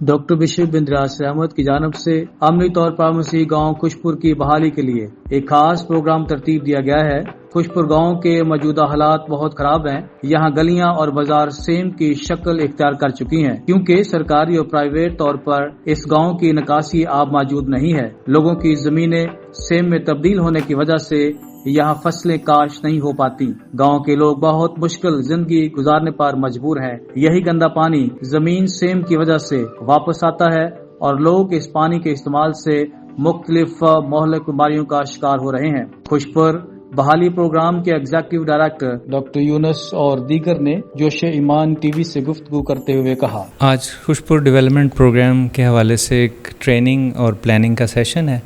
Doctor بشر بن ریاض احمد کی جانب سے عملی طور پر مسیح گاؤں خوشپور کی بحالی کے لیے ایک خاص پروگرام ترتیب دیا گیا ہے۔ خوشپور گاؤں کے موجودہ حالات بہت خراب ہیں۔ یہاں گلیاں اور بازار سیم کی شکل اختیار کر چکی ہیں کیونکہ سرکاری اور پرائیویٹ طور پر اس گاؤں کی نکاسی آب موجود نہیں ہے۔ لوگوں کی زمینیں سیم میں تبدیل ہونے کی وجہ سے یہاں فصلیں کاشت نہیں ہو پاتی۔ گاؤں کے لوگ بہت مشکل زندگی گزارنے پر مجبور ہیں۔ یہی گندا پانی زمین سیم کی وجہ سے واپس آتا ہے اور لوگ اس پانی کے استعمال سے مختلف مہلک بیماریوں کا شکار ہو رہے ہیں۔ خوشپور بحالی پروگرام کے ایگزیکٹو ڈائریکٹر ڈاکٹر یونس اور دیگر نے جوش ایمان ٹی وی سے گفتگو کرتے ہوئے کہا، آج خوشپور ڈیولپمنٹ پروگرام کے حوالے سے ایک ٹریننگ اور پلاننگ کا سیشن ہے۔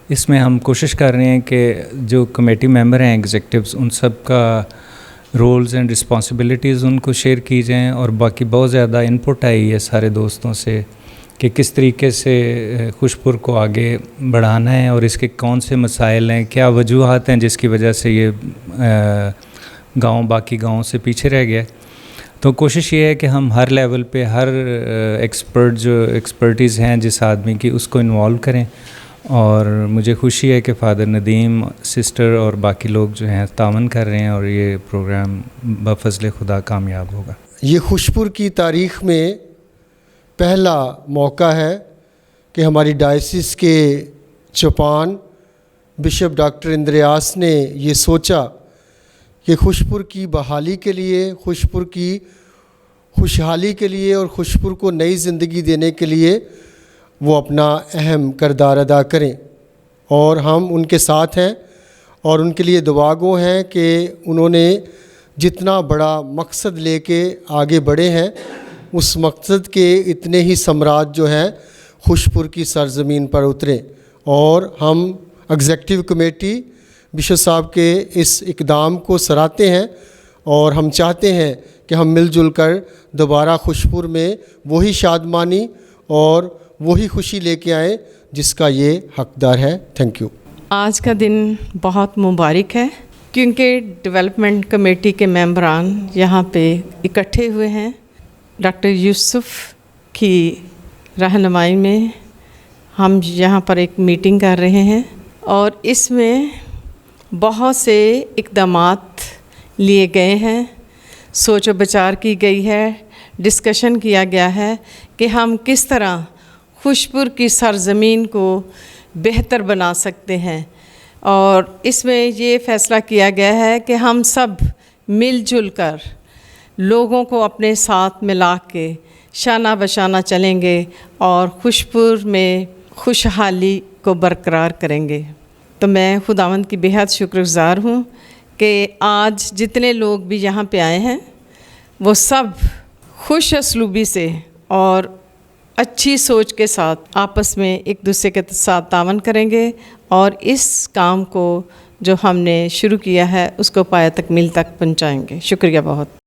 اس میں ہم کوشش کر رہے ہیں کہ جو کمیٹی ممبر ہیں ایگزیکٹوز، ان سب کا رولز اینڈ رسپانسبلٹیز ان کو شیئر کی جائیں، اور باقی بہت زیادہ انپٹ آئی ہے سارے دوستوں سے کہ کس طریقے سے خوشپور کو آگے بڑھانا ہے اور اس کے کون سے مسائل ہیں، کیا وجوہات ہیں جس کی وجہ سے یہ گاؤں باقی گاؤں سے پیچھے رہ گیا۔ تو کوشش یہ ہے کہ ہم ہر لیول پہ ہر ایکسپرٹیز ہیں جس آدمی کی، اس کو انوالو کریں، اور مجھے خوشی ہے کہ فادر ندیم، سسٹر اور باقی لوگ جو ہیں تعاون کر رہے ہیں، اور یہ پروگرام بفضل خدا کامیاب ہوگا۔ یہ خوشپور کی تاریخ میں پہلا موقع ہے کہ ہماری ڈائسس کے چوپان بشپ ڈاکٹر اندریاس نے یہ سوچا کہ خوشپور کی بحالی کے لیے، خوشپور کی خوشحالی کے لیے اور خوشپور کو نئی زندگی دینے کے لیے وہ اپنا اہم کردار ادا کریں، اور ہم ان کے ساتھ ہیں اور ان کے لیے دعا گو ہیں کہ انہوں نے جتنا بڑا مقصد لے کے آگے بڑھے ہیں، اس مقصد کے اتنے ہی ثمرات جو ہیں خوشپور کی سرزمین پر اتریں، اور ہم ایگزیکٹو کمیٹی بشپ صاحب کے اس اقدام کو سراہتے ہیں، اور ہم چاہتے ہیں کہ ہم مل جل کر دوبارہ خوشپور میں وہی شادمانی اور وہی خوشی لے کے آئیں جس کا یہ حقدار ہے۔ Thank you. آج کا دن بہت مبارک ہے کیونکہ ڈیولپمنٹ کمیٹی کے ممبران یہاں پہ اکٹھے ہوئے ہیں۔ ڈاکٹر یوسف کی رہنمائی میں ہم یہاں پر ایک میٹنگ کر رہے ہیں، اور اس میں بہت سے اقدامات لیے گئے ہیں، سوچ و بچار کی گئی ہے، ڈسکشن کیا گیا ہے کہ ہم کس طرح خوشپور کی سرزمین کو بہتر بنا سکتے ہیں، اور اس میں یہ فیصلہ کیا گیا ہے کہ ہم سب مل جل کر لوگوں کو اپنے ساتھ ملا کے شانہ بشانہ چلیں گے اور خوشپور میں خوشحالی کو برقرار کریں گے۔ تو میں خداوند کی بہت شکر گزار ہوں کہ آج جتنے لوگ بھی یہاں پہ آئے ہیں وہ سب خوش اسلوبی سے اور اچھی سوچ کے ساتھ آپس میں ایک دوسرے کے ساتھ تعاون کریں گے، اور اس کام کو جو ہم نے شروع کیا ہے اس کو پایہ تکمیل تک پہنچائیں گے۔ شکریہ بہت۔